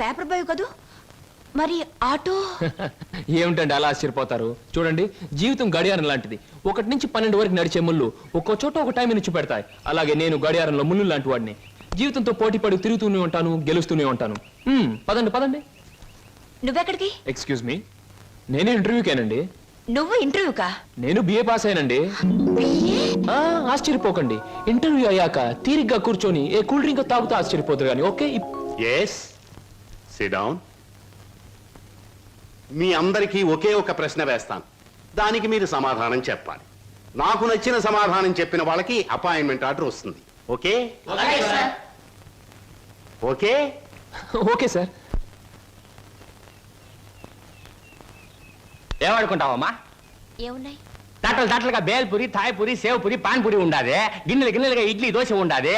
Paper boy కదూ, మరి auto? ఏమిటండి అలా ఆశ్చర్యపోతారు? చూడండి, జీవితం గడియారం లాంటిది. 1 నుంచి 12 వరకు నడిచే ముళ్ళు ఒక్కో చోట ఒక టైం నుంచి పెడతాయి. అలాగే నేను గడియారంలో ముళ్ళు లాంటి వాడిని. జీవితంతో పోటీ పడి తిరుగుతూనే ఉంటాను, గెలుస్తూనే ఉంటాను. పదండి పదండి. నువ్వెక్కడికి? ఎక్స్క్యూజ్ మీ, నేను ఇంటర్వ్యూకేనండి. నువ్వు ఇంటర్వ్యూకా? నేను బిఏ పాస్ అయినండి. ఆశ్చర్యపోకండి, ఇంటర్వ్యూ అయ్యాక తీరిగ్గా కూర్చొని ఏ కూల్ డ్రింక్ తాగుతూ ఆశ్చర్యపోతారు కానీ. Okay, yes, sit down. మీ అందరికీ ఒకే ఒక ప్రశ్న వేస్తాను, దానికి మీరు సమాధానం చెప్పాలి. నాకు నచ్చిన సమాధానం చెప్పిన వాళ్ళకి అపాయింట్మెంట్ ఆర్డర్ వస్తుంది. ఓకే? Okay okay sir. ఏమనుకుంటావమ్మా? ఏమున్నాయి? తట్టలుగా బేల్పూరి, థాయ్పూరి, సేవ్పూరి, పాన్పూరి ఉండాది. గిన్నెలుగా ఇడ్లీ దోశ ఉండాది.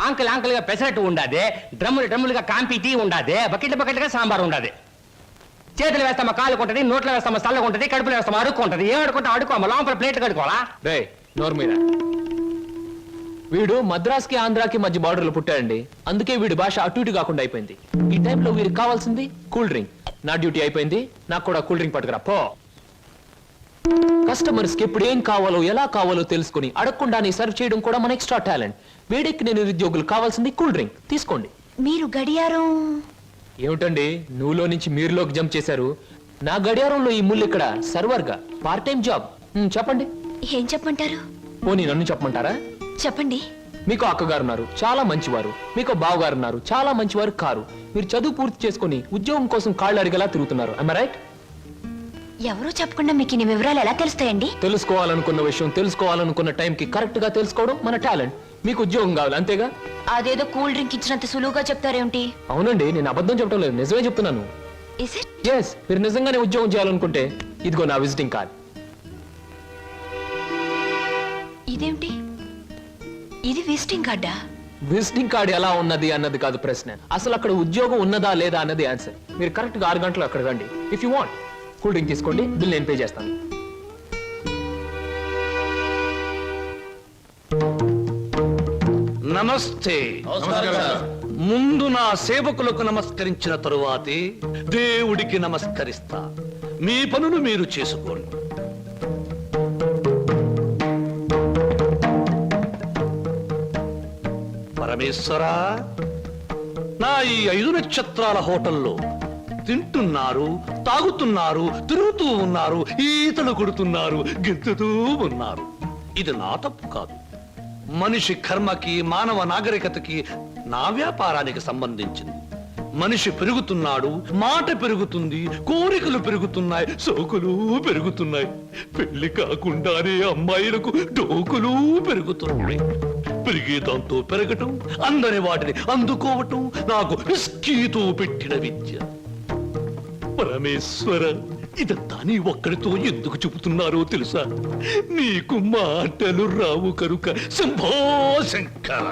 ఆంకలుగా పెసరట్టు ఉండాది. డ్రమ్ములుగా కాంపి టీ ఉండాది. బకెట్లుగా సాంబార్ ఉండాది. చేతులు వేస్తామా కాలు కొంటది, నోట్లో వేస్తామా చల్లగా ఉంటది, కడుపులో వేస్తామా అడుక్కుంటది. ఏమడుకుంటా అడుకోమా, లోపల ప్లేట్ కడుకోవాలా? రే నోరు మీద. వీడు మద్రాస్కి ఆంధ్రాకి మధ్య బార్డర్లో పుట్టాడండి. అందుకే వీడి భాష అటు ఇటు కాకుండా అయిపోయింది. ఈ టైంలో వీరికి కావాల్సింది కూల్ డ్రింక్. నా డ్యూటీ అయిపోయింది, నాకు కూడా కూల్ డ్రింక్ పట్టుకురా పో. కస్టమర్స్ కి ఎప్పుడు ఏం కావాలో ఎలా కావాలో తెలుసుకుని అడగకుండానే సర్వ్ చేయడం కూడా మన ఎక్స్ట్రా టాలెంట్. వేడెక్కి నేను నిరుద్యోగులు కావాల్సింది కూల్ డ్రింక్. తీసుకోండి. మీరు గడియారం? ఏమిటండి నువ్వులో నుంచి మీరులోకి జంప్ చేశారు? నా గడియారంలో ఈ ముళ్ళు ఇక్కడ సర్వర్ గా పార్ట్ టైం జాబ్. చెప్పండి. ఏం చెప్పమంటారు? పోనీ నన్ను చెప్పమంటారా? చెప్పండి. మీకు అక్కగారు ఉన్నారు, చాలా మంచివారు. మీకు బావగారు ఉన్నారు, చాలా మంచివారు కారు. మీరు చదువు పూర్తి చేసుకుని ఉద్యోగం కోసం కాళ్ళు అడిగేలా తిరుగుతున్నారు. I am right? ఎవరో చెప్పకుండా మీకు ఇన్ని వివరాలు ఎలా తెలుస్తాయండి? తెలుసుకోవాలనుకున్న విషయం తెలుసుకోవాలనుకున్న టైంకి కరెక్ట్ గా తెలుసుకోవడం మన టాలెంట్. మీకు ఉద్యోగం కావాలి అంతేగా? అదేదో కూల్ డ్రింక్ ఇచ్చినంత సులువుగా చెప్తారేమిటి? అవునండి, నేను అబద్ధం చెప్పడం లేదు, నిజమే చెప్తున్నాను. Is it? ఎస్, మీరు నిజంగానే ఉద్యోగం చేయాలనుకుంటే ఇదిగో నా విజిటింగ్ కార్డ్. ఇదేమిటి? ఇది విజిటింగ్ కార్డా? విజిటింగ్ కార్డ్ ఎలా ఉన్నది అన్నది కాదు ప్రశ్న, అసలు అక్కడ ఉద్యోగం ఉన్నదా లేదా అన్నది ఆన్సర్. మీరు కరెక్ట్ గా 6 గంటలు అక్కడ రండి. If you want cool drink తీసుకోండి, బిల్ నేను పే చేస్తాను. నమస్తే. ముందు నా సేవకులకు నమస్కరించిన తరువాతే దేవుడికి నమస్కరిస్తా. మీ పనులు మీరు చేసుకోండి. పరమేశ్వరా, నా ఈ 5 నక్షత్రాల హోటల్లో తింటున్నారు, తాగుతున్నారు, తిరుగుతూ ఉన్నారు, ఈతలు కొడుతున్నారు, గెంతుతూ ఉన్నారు. ఇది నా తప్పు కాదు. మనిషి కర్మకి, మానవ నాగరికతకి, నా వ్యాపారానికి సంబంధించింది. మనిషి పెరుగుతున్నాడు, మాట పెరుగుతుంది, కోరికలు పెరుగుతున్నాయి, సోకులు పెరుగుతున్నాయి. పెళ్లి కాకుండానే అమ్మాయిలకు డోకులు పెరుగుతున్నాయి. పెరిగేదాంతో పెరగటం, అందని వాటిని అందుకోవటం నాకు విస్కీతో పెట్టిన విద్య. పరమేశ్వర, ఇదంతా నీ ఒక్కడితో ఎందుకు చెబుతున్నారో తెలుసా? నీకు మాటలు రావు కనుక. Shambho Shankara.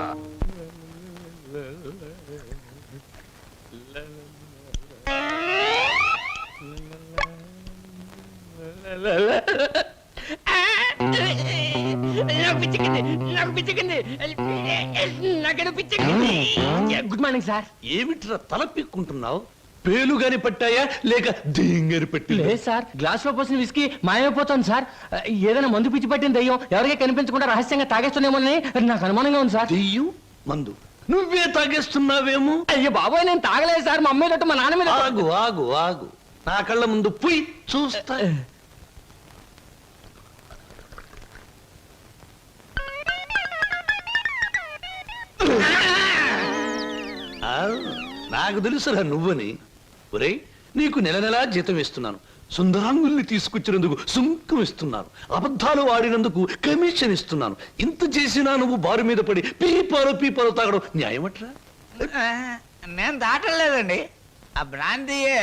Good morning sir. ఏమిట్రా తల పిక్కుంటున్నావు? పేలుగాని పట్టాయా లేక దేంగని పట్టి? లేదు సార్, గ్లాస్ లో పోసిన విస్కీ మాయమైపోతుంది సార్. ఏదైనా మందు పిచ్చి పట్టిన దయ్యం ఎవరికీ కనిపించకుండా రహస్యంగా తాగేస్తున్నామోనని నాకు అనుమానంగా ఉంది సార్. దెయ్యం మందు నువ్వే తాగేస్తున్నావేమో? అయ్యో బాబోయ్, నేను తాగలేదు సార్. మా అమ్మాయి తట్టు మా నాన్న మీద. ఆగు ఆగు ఆగు, నా కళ్ళ ముందు పోయి చూస్తా. నాకు తెలుసురా నువ్వని. ఒరేయ్, నీకు నెల నెలా జీతం ఇస్తున్నాను, సుందరాంగుల్ని తీసుకొచ్చినందుకు సుంకం ఇస్తున్నాను, అబద్ధాలు ఆడినందుకు కమిషన్ ఇస్తున్నాను. ఇంత చేసినా నువ్వు బారు మీద పడి పీపాలు తాగడం న్యాయమట్రా? నేను దాటలేదండి. ఆ బ్రాంతియే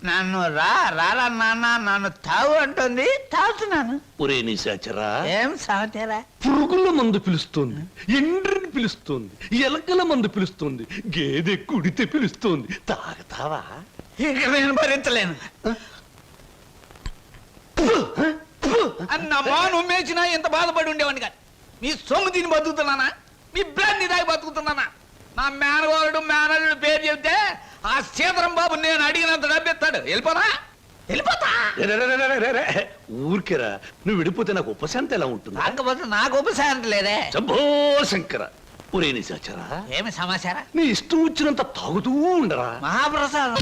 నన్ను రారా నాన్న నన్ను తాగు అంటుంది, తాగుతున్నాను. ఒరే నిశాచరా, ఏం సమాచారా? పురుగుల మందు పిలుస్తోంది, ఎండ్రిని పిలుస్తోంది, ఎలకల మందు పిలుస్తోంది, గేదె కుడితే పిలుస్తోంది. తాగతావా? ఇక నేను భరించలేను. అన్నమ్మా, నువ్వు మేచినా ఎంత బాధపడి ఉండేవాడిని కాదు. మీ సొమ్ము తిని బతుకుతున్నానా? మీ బ్రాంతి దాగి బతుకుతున్నానా? నా మేనవారుడు మేనల్లుడు పేరు చెబితే ఆ సీతారాం బాబు నేను అడిగినంత డబ్బు ఇస్తాడు. వెళ్ళిపోతా. ఊరికేరా, నువ్వు విడిపోతే నాకు ఉపశాంతి ఎలా ఉంటుంది? కాకపోతే నాకు ఉపశాంతి లేదే. శంభో శంకర. ఒరే నిశాచరా, ఏమి సమాచారం? నీ ఇష్టం వచ్చినంత తాగుతూ ఉండరా. మహాప్రసాదం.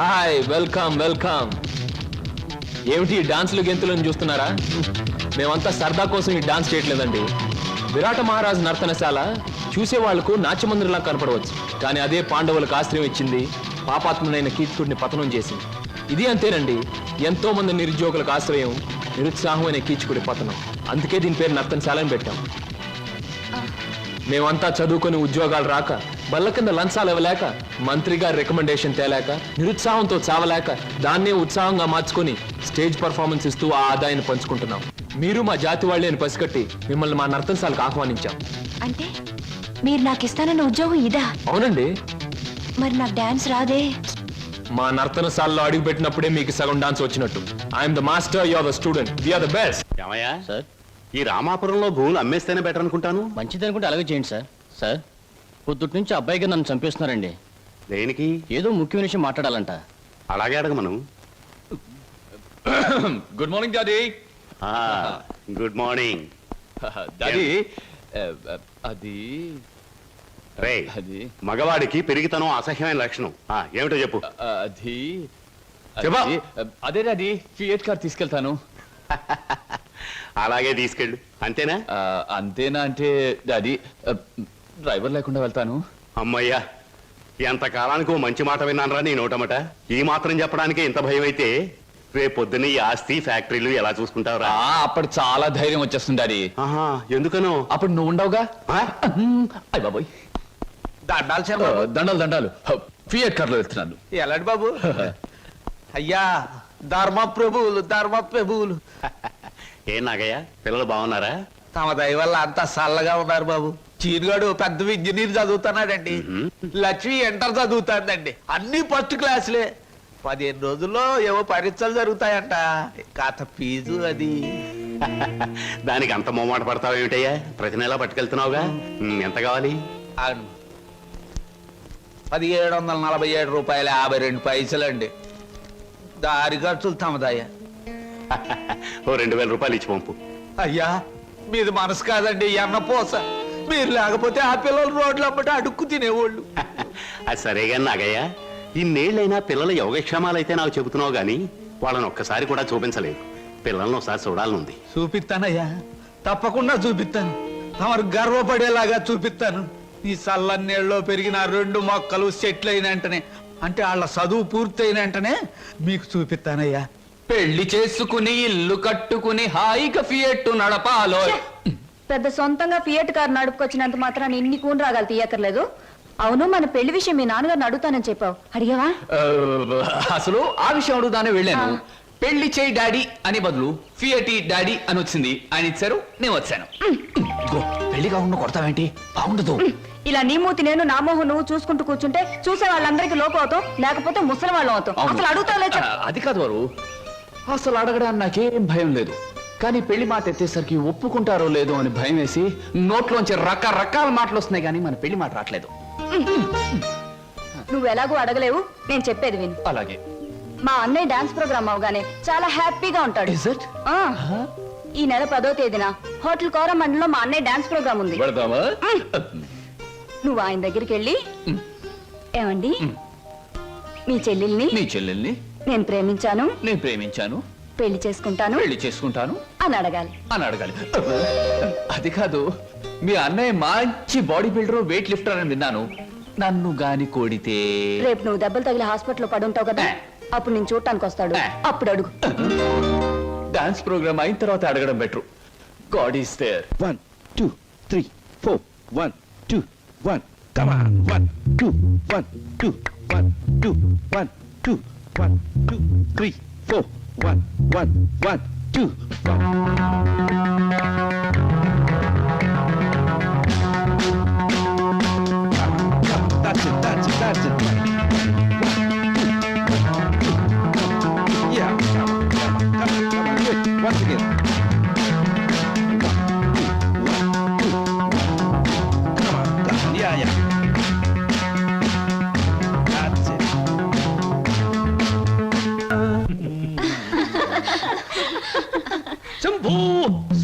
Hi, welcome welcome. ఏమిటి ఈ డాన్సులు గెంతులను చూస్తున్నారా? మేమంతా సరదా కోసం ఈ డాన్స్ చేయట్లేదండి. విరాట మహారాజు నర్తనశాల చూసే వాళ్లకు నాట్యమందిరంలా కనపడవచ్చు, కానీ అదే పాండవులకు ఆశ్రయం ఇచ్చింది, పాపాత్ముడైన కీచకుడిని పతనం చేసింది. ఇది అంతేనండి, ఎంతో మంది నిరుద్యోగులకు ఆశ్రయం, నిరుత్సాహమైన కీచకుడి పతనం. అందుకే దీని పేరు నర్తనశాల అని పెట్టాం. మేమంతా చదువుకొని ఉద్యోగాలు రాక, బల్ల కింద లంచాలు ఇవ్వలేక, మంత్రి గారి రికమెండేషన్ తేలేక, నిరుత్సాహంతో చావలేక, దాన్నే ఉత్సాహంగా మార్చుకొని స్టేజ్ పర్ఫార్మెన్స్ ఇస్తూ ఆ ఆదాయాన్ని పంచుకుంటున్నాం. మీరు మా జాతి వాళ్ళే అని పసిగట్టి మిమ్మల్ని మా నర్తనశాలకు ఆహ్వానించాం. అంటే మీరు నాకు ఇస్తానన్న ఉద్యోగం ఇదా? అవునండి. మరి నాకు డాన్స్ రాదే? మా నర్తనశాలలో అడుగు పెట్టినప్పుడే మీకు సగం డాన్స్ వచ్చినట్టు. I'm the master, you are the student, we are the best. ఏమయ్యా, సార్, ఈ రామాపురంలో భూములు అమ్మేస్తేనే బెటర్ అనుకుంటాను. మంచిది అనుకుంటే అలాగే చేయండి సార్. సార్, పొద్దుటి నుంచి అబ్బాయిగా నన్ను చంపేస్తున్నారండి. దేనికి? ఏదో ముఖ్యమైన విషయం మాట్లాడాలంట. అలాగే అడగమను. Good morning daddy. Good morning daddy. అది రే, మగవాడికి పెరిగితనం అసహ్యమైన లక్షణం. ఏమిటో చెప్పు. అది చెప్పు. అదే డాడీ, ఫియట్ కార్ తీసుకెళ్తాను. అలాగే తీసుకెళ్ళు. అంతేనా? అంతేనా అంటే డాడీ, డ్రైవర్ లేకుండా వెళ్తాను. అమ్మయ్యా, ఎంత కాలానికి ఓ మంచి మాట విన్నానరా నీ నోటమట. ఈ మాత్రం చెప్పడానికి ఇంత భయం అయితే రేపు పొద్దున్న ఈ ఆస్తి ఫ్యాక్టరీలు ఎలా చూసుకుంటావురా? అప్పుడు చాలా ధైర్యం వచ్చేస్తుంది డాడీ. ఎందుకనో? అప్పుడు నువ్వు ఉండవుగా. అయ్య బాబోయ్, దండాలు చంద్రబాబు. దండాలు దండాలు. ఫియట్ కార్లో వెళ్తున్నాను. ఎలాంటి బాబు? అయ్యా, ధర్మ ప్రభువులు. ఏం నాగయ్య, పిల్లలు బాగున్నారా? తమ దయ వల్ల అంతా చల్లగా ఉన్నారు బాబు. చీరుగాడు పెద్ద ఇంజనీర్ చదువుతున్నాడండి. లక్ష్మి ఇంటర్ చదువుతాడండి. అన్ని ఫస్ట్ క్లాసులే. 15 రోజుల్లో ఏవో పరీక్షలు జరుగుతాయంట. కాత ఫీజు అది. దానికి అంత మొమ్మాట పడతావు ఏమిటయ్యా? ప్రతి నెలా పట్టుకెళ్తున్నావుగా. ఎంత కావాలి? అవును, 1747 రూపాయల 52 పైసలండి. దారి ఖర్చులు తమదయ్యా. ఓ 2000 రూపాయలు ఇచ్చి పంపు. అయ్యా, మీది మనసు కాదండి, ఎన్నపోస. మీరు లేకపోతే ఆ పిల్లలు రోడ్లు అమ్మట అడుక్కు తినేవాళ్ళు. అది సరేగా నాగయ్య, ఇన్నేళ్ళైనా పిల్లల యోగక్షేమాలైతే నాకు చెబుతున్నావు గాని వాళ్ళని ఒక్కసారి కూడా చూపించలేదు. పిల్లల్ని ఒకసారి చూడాలనుంది. చూపిస్తానయ్యా, తప్పకుండా చూపిస్తాను. తమరు గర్వపడేలాగా చూపిస్తాను. ఈ చల్లన్నేళ్ళలో పెరిగిన 2 మొక్కలు సెటిల్ అయిన వెంటనే, అంటే వాళ్ళ చదువు పూర్తయిన వెంటనే మీకు చూపిస్తానయ్యా. పెళ్లి చేసుకుని ఇల్లు కట్టుకుని హాయిగా ఫియట్ నడపాలో. పెద్ద సొంతంగా ఫియట్ కార్ నడుపుకొచ్చినంత మాత్రాన్ని ఇన్ని కూని రాగాలు తీయక్కర్లేదు. అవును, మన పెళ్లి విషయం మీ నాన్నగారిని అడుగుతానని చెప్పావు, అడిగావా? అసలు ఆ విషయం అడుగుదానే వెళ్ళాను. పెళ్లి చేయి డాడీ అని బదులు ఫియటి డాడీ అని వచ్చింది. ఆయన ఇచ్చారు, నేను వచ్చాను. పెళ్లి కాకుండా కొడతావేంటి? బాగుండదు. ఇలా నీ మూతి నేను, నా మోహం నువ్వు చూసుకుంటూ కూర్చుంటే చూసే వాళ్ళందరికీ లోపం అవుతాం, లేకపోతే ముసలి వాళ్ళం అవుతాం. అసలు అడుగుతావులే. అది కాదు వారు, అసలు అడగడానికి నాకేం భయం లేదు. కానీ పెళ్లి మాట ఎత్తేసరికి ఒప్పుకుంటారో లేదో అని భయం వేసి నోట్లోంచి రకరకాల మాటలు వస్తున్నాయి, కానీ మన పెళ్లి మాట రావట్లేదు. నువ్వు ఎలాగో అడగలేవు, నేను చెప్పేది విను. అలాగే. మా అన్నయ్య డాన్స్ ప్రోగ్రామ్ అవగానే చాలా హ్యాపీగా ఉంటాడు. Is it? ఆ, ఈ నెల 10వ తేదీన హోటల్ కోరమండలో మా అన్నయ్య డాన్స్ ప్రోగ్రామ్ ఉంది. పెడదామా? నువ్వు ఆయన దగ్గరికి వెళ్ళి, ఏమండి మీ చెల్లెల్ని నీ చెల్లెల్ని నేను ప్రేమించాను, నేను ప్రేమించాను, పెళ్లి చేసుకుంటాను పెళ్లి చేసుకుంటాను అని అడగాలి. అని అడగాలి. అది కాదు, మీ అన్నయ్య మంచి బాడీ బిల్డర్, వెయిట్ లిఫ్టర్ అని విన్నాను. నన్ను గాని కోడితే రేపు నువ్వు దెబ్బలు తగిలి హాస్పిటల్లో పడి ఉంటావు కదా, అప్పుడు నేను చూడటానికి వస్తాడు, అప్పుడు అడుగు. డాన్స్ ప్రోగ్రామ్ అయిన తర్వాత అడగడం better. God is there. 1 2 3 4 1 2 1 come on 1 2 1 2 1 2 1 2 1 2 3 4 1 1 1 2 That's it, that's it, that's it. Yeah, come on, do it once again. Come on, yeah, yeah. That's it. Shambhu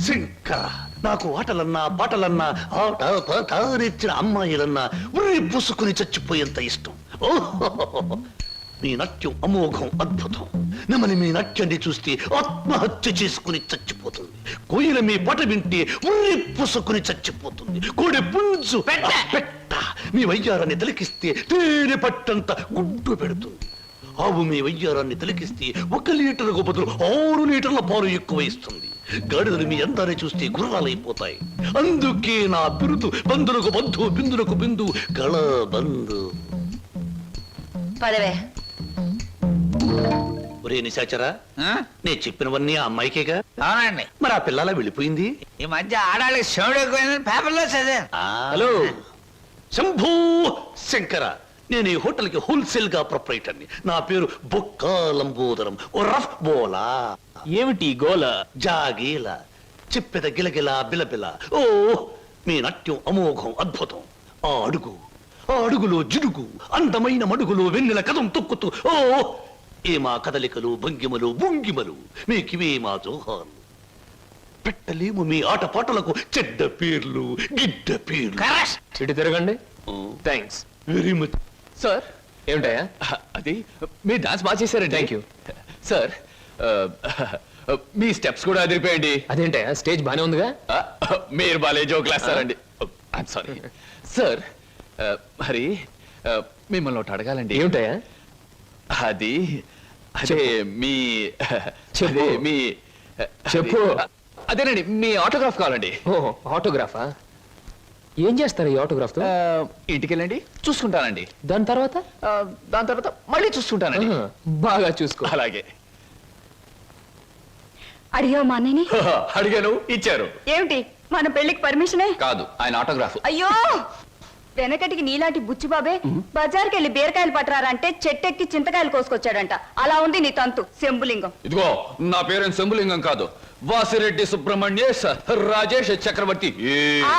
Shankara, నాకు ఆటలన్నా పాటలన్నా ఆట పాట నేర్చిన అమ్మాయిలన్నా ఉర్రి పూసుకుని చచ్చిపోయేంత ఇష్టం. ఓహో, మీ నాట్యం అమోఘం, అద్భుతం. నెమలి మీ నాట్యాన్ని చూస్తే ఆత్మహత్య చేసుకుని చచ్చిపోతుంది. కోయిల మీ పాట వింటే ఉర్రి పూసుకుని చచ్చిపోతుంది. కోడి పుంజు పెట్ట మీ వయ్యారాన్ని తిలకిస్తే తేనె పట్టంత గుడ్డు పెడుతుంది. ఆవు మీ వయ్యారాన్ని తిలకిస్తే 1 లీటర్కు బదులు 6 లీటర్ల పాలు ఎక్కువ ఇస్తుంది. గాడిదలు మీ అందాన్ని చూస్తే గుర్రాలైపోతాయి. అందుకే నా బిరుదు బంధులకు బంధు, బిందులకు బిందు, గళ బంధు. పదవే. ఒరే నిశాచరా, నేను చెప్పినవన్నీ ఆ అమ్మాయికేగా? అవునండి. మరి ఆ పిల్లలా వెళ్ళిపోయింది? ఈ మధ్య ఆడాళ్ళకి శివుడు ఎక్కువైందని పేపర్లో చదివాను. హలో శంభూ శంకర, నేను ఈ హోటల్ కి హోల్సేల్ గా ప్రొపరేటర్ని. నా పేరు బొక్కా లంబోదరం, ఓ రఫ్ బోలా. ఏమిటి గోల? జాగీల చెప్పెద గిలగిల బిలబిల. ఓ మీ నాట్యం అమోఘం, అద్భుతం. ఆ అడుగులో జిడుగు, అందమైన మడుగులో వెన్నెల కదం తొక్కుతూ. ఓ ఏ మా కదలికలు, భంగిమలు, భుంగిమలు, మీకివే మా జోహాలు. పెట్టలేము మీ ఆటపాటలకు చెడ్డ పేర్లు, గిడ్డ పేర్లు. ఇటు తిరగండి. Thanks very much. సార్, ఏమిటయా? అది మీరు డాన్స్ బాగా చేశారండి. Thank you sir. Me steps కూడా అదిరిపోయండి. అదేంటయా, స్టేజ్ బానే ఉందిగా? మీరు బాలే జోకులు వేస్తారండి. I'm sorry sir. మరి మిమ్మల్ని ఒకటి అడగాలండి. ఏమిటయా? అది అదే చెప్పు. మీ చెప్పు. అదే మీ చెప్పు. అదేనండి, మీ ఆటోగ్రాఫ్ కావాలండి. ఓ, ఆటోగ్రాఫా? ఏం చేస్తారు ఈ ఆటోగ్రాఫ్ తో? ఇంటికి వెళ్ళండి, చూసుకుంటానండి. దాని తర్వాత? దాని తర్వాత మళ్ళీ చూసుకుంటానండి. ఆహా, బాగా చూసుకో. అలాగే. అడిగావు మా అన్నయ్యని? అడిగాను, ఇచ్చారు. ఏమిటి మన పెళ్లికి పర్మిషనే? కాదు, ఆయన ఆటోగ్రాఫ్. అయ్యో, వెనకటికి నీలాంటి బుచ్చిబాబే బజార్కి వెళ్ళి బీరకాయలు పట్టరారంటే చెట్టెక్కి చింతకాయలు కోసుకొచ్చాడంట. అలా ఉంది నీ తంతు శంభులింగం. ఇదిగో, నా పేరు శంభులింగం కాదు, వాసిరెడ్డి సుబ్రహ్మణ్యేశ్ రాజేష్ చక్రవర్తి. ఆ,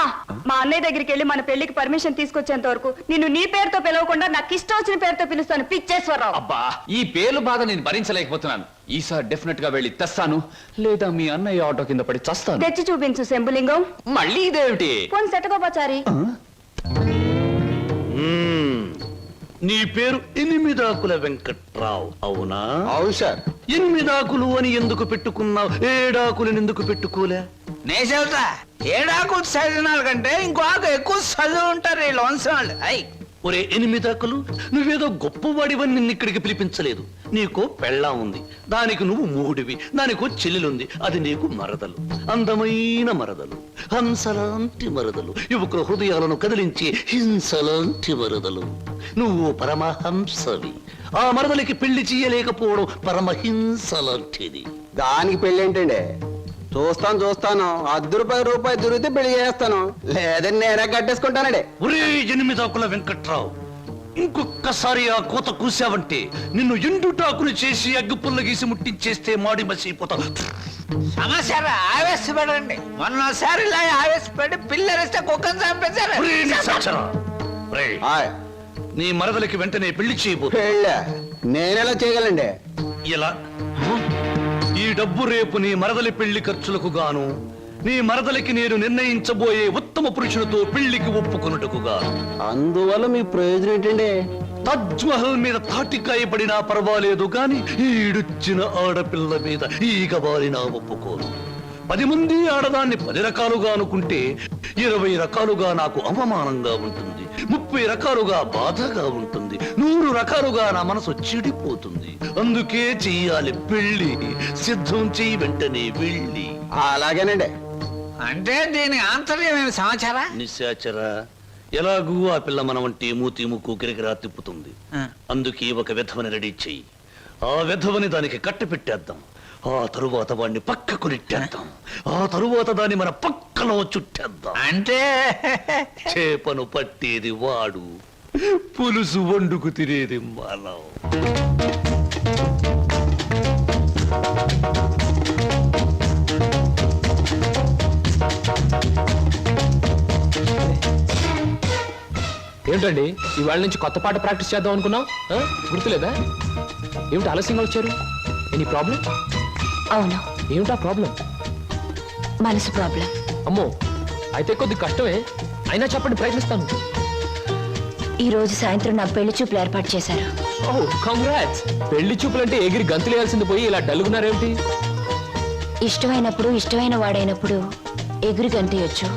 మా అన్నయ్య దగ్గరికి వెళ్ళి మన పెళ్లికి పర్మిషన్ తీసుకొచ్చేంత వరకు నిన్ను నీ పేరుతో పిలవకుండా నాకు ఇష్టం వచ్చిన పేరుతో పిలుస్తాను. పిచ్చేశ్వరరావు. అబ్బా, ఈ పేర్లు బాధ నేను భరించలేకపోతున్నాను. ఈసారి డెఫినెట్ గా వెళ్ళి తెస్తాను, లేదా మీ అన్నయ్య ఆటో కింద పడి చస్తాను. తెచ్చి చూపించు శంభులింగం. మళ్ళీ ఇదేమిటి? పోని సెటకోపచారి. నీ పేరు 8 ఆకుల వెంకట్రావు, అవునా? అవును సార్. 8 ఆకులు అని ఎందుకు పెట్టుకున్నావు? 7 ఆకులను ఎందుకు పెట్టుకోలే? నేను చెబుతా, 7 ఆకులు చదివినాల కంటే ఇంకో ఆకు ఎక్కువ చదువు ఉంటారు వీళ్ళు వంశవాళ్ళు. అయ్యి ఒరే 8 ఆకులు, నువ్వేదో గొప్పవాడివని నిన్ను ఇక్కడికి పిలిపించలేదు. నీకో పెళ్ళా ఉంది, దానికి నువ్వు మూడివి. దానికో చెల్లెలుంది, అది నీకు మరదలు. అందమైన మరదలు, హంసలాంటి మరదలు, యువకుల హృదయాలను కదిలించి హింసలాంటి మరదలు. నువ్వు పరమహంసవి. ఆ మరదలికి పెళ్లి చేయలేకపోవడం పరమహింసలాంటిది. దానికి పెళ్లి ఏంటండి? చూస్తాను ₹10 దొరికితే పెళ్లి చేస్తాను, లేదని నేనే కట్టేసుకుంటానండి. ఒరే 8 ఆకుల వెంకట్రావు, ఇంకొక్కసారి ఆ కోత కూసావంటే నిన్ను ఎండుటాకులు చేసి అగ్గిపుల్ల గీసి ముట్టించేస్తే మాడి మసిపోతావు. సమస్య ఆవేశపడండి. మొన్నసారి ఇలా ఆవేశపడి పిల్లరిస్తే కుక్కను చంపేశారు. ఒరే నిశాచరా, ఒరే, హాయ్, నీ మరదలకి వెంటనే పెళ్లి చేయబో. పెళ్ళా నేనెలా చేయగలండి? ఇలా ఈ డబ్బు రేపు నీ మరదలి పెళ్లి ఖర్చులకు గాను నీ మరదలికి నేను నిర్ణయించబోయే ఉత్తమ పురుషునితో పెళ్లికి ఒప్పుకొనుటకు గాను. అందువల్ల మీ ప్రయోజనం ఏంటండి? తాజ్ మహల్ మీద తాటికాయ పడినా పర్వాలేదు గాని ఈడుచ్చిన ఆడపిల్ల మీద ఈగ బారినా ఒప్పుకోను. 10 మంది ఆడదాన్ని 10 రకాలుగా అనుకుంటే 20 రకాలుగా నాకు అవమానంగా ఉంటుంది, 30 రకాలుగా బాధగా ఉంటుంది, 100 రకాలుగా నా మనసు చెడిపోతుంది. అందుకే చెయ్యాలి పెళ్లి. సిద్ధం చెయ్యి వెంటనే వెళ్ళి. అలాగేనండి. అంటే దీని ఆంతర్యమైన సమాచారా? నిశాచరా, ఎలాగూ ఆ పిల్ల మన వంటి మూతి ముక్కు గిరిగిరా తిప్పుతుంది. అందుకే ఒక విధవని రెడీ చెయ్యి. ఆ విధవని దానికి కట్ట పెట్టేద్దాం. ఆ తరువాత వాడిని పక్కకు నెట్టేద్దాం. ఆ తరువాత దాన్ని మన పక్కలో చుట్టేద్దాం. అంటే చేపను పట్టేది వాడు, పులుసు వండుకు తినేది మనం. ఏమిటండి ఇవాళ నుంచి కొత్త పాట ప్రాక్టీస్ చేద్దాం అనుకున్నాం, గుర్తులేదా? ఏమిటి ఆలస్యంగా వచ్చారు? Any problem? అవును, ఏమిటా ప్రాబ్లం? మనసు ప్రాబ్లం. అమ్మో, అయితే కొద్ది కష్టమే, అయినా చెప్పండి, ప్రయత్నిస్తాను. ఈ రోజు సాయంత్రం నా పెళ్లి చూపులు ఏర్పాటు చేశారు. ఓహ్, కంగ్రాట్స్. పెళ్లి చూపులంటే ఎగిరి గంతులేయాల్సింది పోయి ఇలా డల్గున్నారేమిటి? ఇష్టమైనప్పుడు ఇష్టమైన వాడైనప్పుడు ఎగురు గంతయొచ్చు.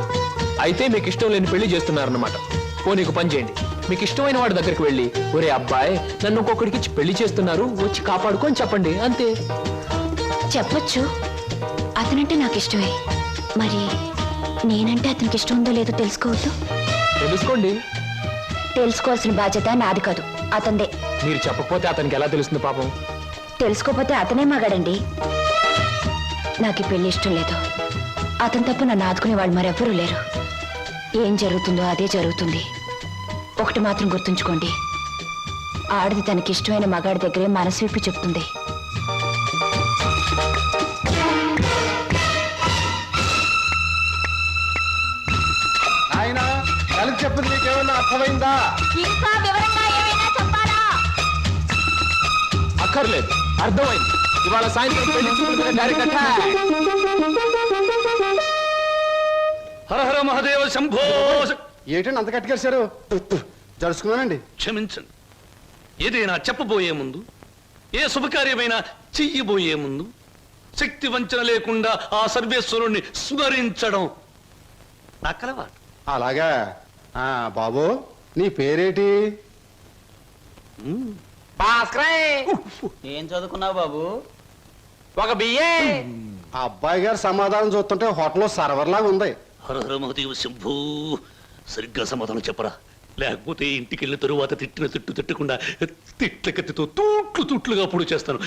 అయితే మీకు ఇష్టం లేని పెళ్లి చేస్తున్నారన్నమాట. నీకు పని చేయండి, మీకు ఇష్టమైన వాడి దగ్గరికి వెళ్ళి, ఒరే అబ్బాయి, నన్ను ఇంకొకడికి ఇచ్చి పెళ్లి చేస్తున్నారు, వచ్చి కాపాడుకొని చెప్పండి, అంతే. చెప్పొచ్చు, అతనంటే నాకు ఇష్టమే. మరి నేనంటే అతనికి ఇష్టం ఉందో లేదో తెలుసుకోవద్దు? తెలుసుకోండి. తెలుసుకోవాల్సిన బాధ్యత నాది కాదు, అతందే. మీరు చెప్పకపోతే అతనికి ఎలా తెలుస్తుంది పాపం? తెలుసుకోపోతే అతనే మగాడండి. నాకు ఈ పెళ్లి ఇష్టం లేదు. అతను తప్ప నన్ను ఆదుకునే వాళ్ళు మరెవ్వరూ లేరు. ఏం జరుగుతుందో అదే జరుగుతుంది. ఒకటి మాత్రం గుర్తుంచుకోండి, ఆడది తనకి ఇష్టమైన మగాడి దగ్గరే మనసు విప్పి చెప్తుంది. ఆయన కలిసి చెప్పింది మీకేమన్నా అర్థమైందా? ఇంకా వివరంగా ఏమైనా చెప్పాలా? అక్కర్లేదు, అర్థమైంది. ఇవాళ సాయంత్రం పెళ్లి చూపుల డైరెక్ట్ అటాక్. హర హర మహాదేవ శంభో. ఏంటండి అంత కట్టుకేశారు? జరుచుకున్నానండి. క్షమించండి. ఏదైనా చెప్పబోయే ముందు, ఏ శుభకార్యమైనా చెయ్యబోయే ముందు శక్తి వంచన లేకుండా ఆ సర్వేశ్వరుణ్ణి స్మరించడం నా కలవాటు. అలాగా. బాబు, నీ పేరేటి? ఏం చదువుకున్నావు బాబు? ఒక బియ్యే. ఆ అబ్బాయి గారు సమాధానం చూస్తుంటే హోటల్లో సర్వర్ లాగా ఉంది. హర హర మహాదేవ శంభో. సరిగ్గా సమాధానం చెప్పరా, లేకపోతే ఇంటికి వెళ్ళిన తరువాత తిట్టిన తిట్టు తిట్టకుండా తిట్ల కత్తితో తూట్లుగా పొడి చేస్తాను.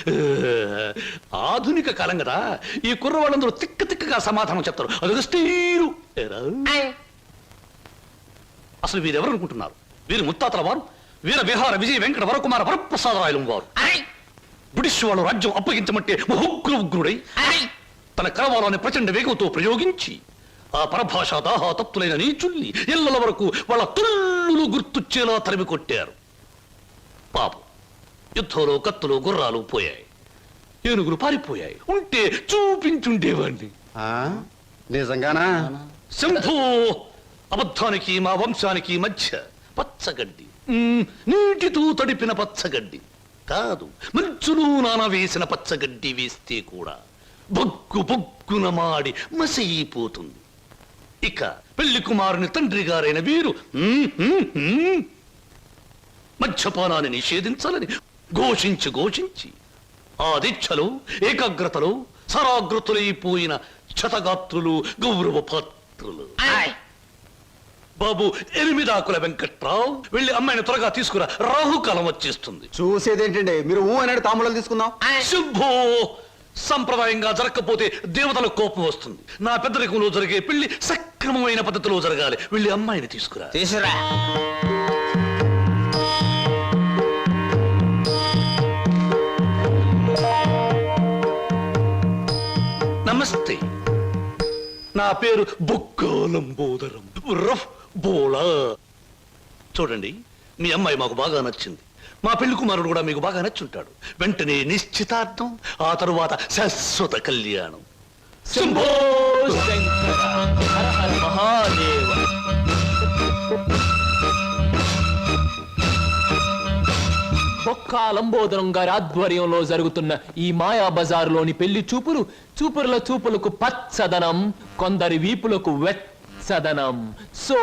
ఆధునిక కాలం కదా, ఈ కుర్రవాళ్ళందరూ తిక్కగా సమాధానం చెప్తారు. అదొక స్టీరు. అసలు వీరెవరు అనుకుంటున్నారు? వీరు ముత్తాతల వారు వీర విహార విజయ వెంకట వరకుమార వరప్రసాదరాయలు వారు. బ్రిటిష్ వాళ్ళు రాజ్యం అప్పగించమంటే ఉగ్రుడై తన కరవాలని ప్రచండ వేగంతో ప్రయోగించి ఆ పరభాషా దాహాతత్తులైన నీచుల్ని ఇళ్ల వరకు వాళ్ళ తుల్లులు గుర్తుచ్చేలా తరిమి కొట్టారు. పాపం, యుద్ధంలో కత్తులు గుర్రాలు పోయాయి, ఏనుగులు పారిపోయాయి. ఉంటే చూపించుండేవాణ్ణి. నిజంగానా? శంభో. అబద్ధానికి మా వంశానికి మధ్య పచ్చగడ్డి, నీటితో తడిపిన పచ్చగడ్డి కాదు, మంచులో నానవేసిన పచ్చగడ్డి వేస్తే కూడా బొగ్గు బొగ్గున మాడి మసైపోతుంది. ఇక పెళ్లి కుమారుని తండ్రి గారైన వీరు మద్యపానాన్ని నిషేధించాలని ఘోషించి ఆ దీక్షలో ఏకాగ్రతలో సరాగ్రతులైపోయిన క్షతగాత్రులు, గౌరవ పాత్రులు. బాబు, 8 ఆకుల వెంకట్రావు, వెళ్ళి అమ్మాయిని త్వరగా తీసుకురా, రాహుకాలం వచ్చేస్తుంది. చూసేదేంటండి, మీరు అన్నాడు తాములు తీసుకుందాం. శుభో. సంప్రదాయంగా జరగకపోతే దేవతల కోపం వస్తుంది. నా పెద్దరికంలో జరిగే పెళ్లి సక్రమమైన పద్ధతిలో జరగాలి. వెళ్ళి అమ్మాయిని తీసుకురా. తీసురా. నమస్తే, నా పేరు బొక్కాలంబోదరం రఫ్ బోలా. చూడండి, మీ అమ్మాయి మాకు బాగా నచ్చింది. మా పెళ్లి కుమారుడు కూడా మీకు బాగా నచ్చుంటాడు. వెంటనే నిశ్చితార్థం, ఆ తరువాత శాశ్వత కళ్యాణం. శంభో శంకర హర హర మహాదేవ. బొక్కా లంబోదరం గారి ఆధ్వర్యంలో జరుగుతున్న ఈ మాయా బజారులోని పెళ్లి చూపుల చూపులకు పచ్చదనం, కొందరి వీపులకు వెచ్చదనం. So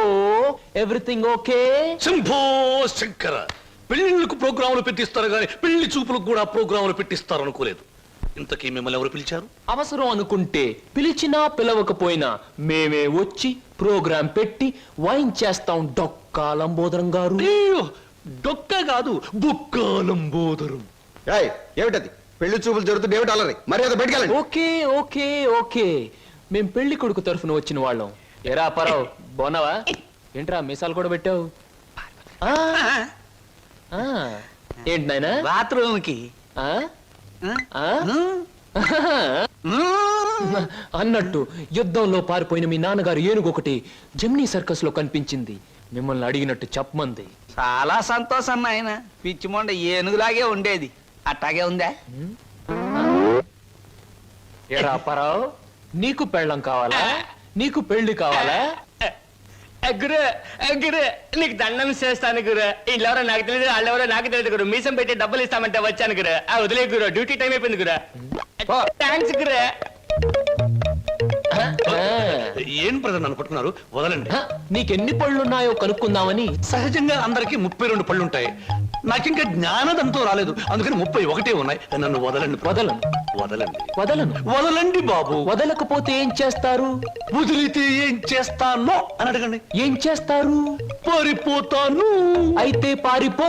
everything okay? Shambho Shankara, పెళ్లిళ్ళకు ప్రోగ్రాములు పెట్టిస్తారు కానీ పెళ్లి చూపులకు కూడా ప్రోగ్రాములు పెట్టిస్తారు అనుకోలేదు. ఇంతకీ మిమ్మల్ని ఎవరు పిలిచారు? అవసరం అనుకుంటే పిలిచినా పిలవకపోయినా మేమే వచ్చి ప్రోగ్రాం పెట్టి వాయించేస్తాం డొక్కా లంబోదరం గారు. అయ్యో, డొక్క కాదు, బుక్కాలంబోదరం. ఏయ్, ఏమిటది? పెళ్లి చూపులు జరుగుతుంది, ఏమిటి అల్లరి? మర్యాద బయటకెళ్ళండి. ఓకే ఓకే ఓకే, మేం పెళ్లి కొడుకు తరఫున వచ్చిన వాళ్ళం. ఎరా పరావు, బాగున్నావా? ఏంట్రా మీసాలు కూడా పెట్టావు? ఆ, ఆ, ఏంటి నాయనా? బాత్రూమ్ కి ఆ? ఆ? అన్నట్టు యుద్ధంలో పారిపోయిన మీ నాన్నగారు ఏనుగు ఒకటి జమ్నీ సర్కస్ లో కనిపించింది. మిమ్మల్ని అడిగినట్టు చెప్పమంది. చాలా సంతోషం నాయన. పిచ్చి మొండ ఏనుగులాగే ఉండేది, అట్టాగే ఉందా? ఎరా పరావు, నీకు పెళ్ళం కావాలా? నీకు పెళ్లి కావాలా? గురు గురు, నీకు దండం చేస్తాను గురు. వీళ్ళెవరో నాకు తెలియదు, వాళ్ళెవరో నాకు తెలియదు గురు. మీసం పెట్టి డబ్బులు ఇస్తామంటే వచ్చాను గురు. వదిలే గురు, డ్యూటీ టైం అయిపోయింది గురు. థ్యాంక్స్ గురు. ఏం ప్రజలు నన్ను పట్టుకున్నారు? వదలండి. హ, నీకెన్ని పళ్ళున్నాయో కనుక్కుందామని. సహజంగా అందరికీ 32 పళ్ళుంటాయి. నాకింకా జ్ఞానదంతో రాలేదు, అందుకని 31 ఉన్నాయి. నన్ను వదలండి. వదలను. వదలండి. వదలను. వదలండి బాబు. వదలకపోతే ఏం చేస్తారు? వదిలితే ఏం చేస్తానో అని అడగండి. ఏం చేస్తారు? పారిపోతాను. అయితే పారిపో.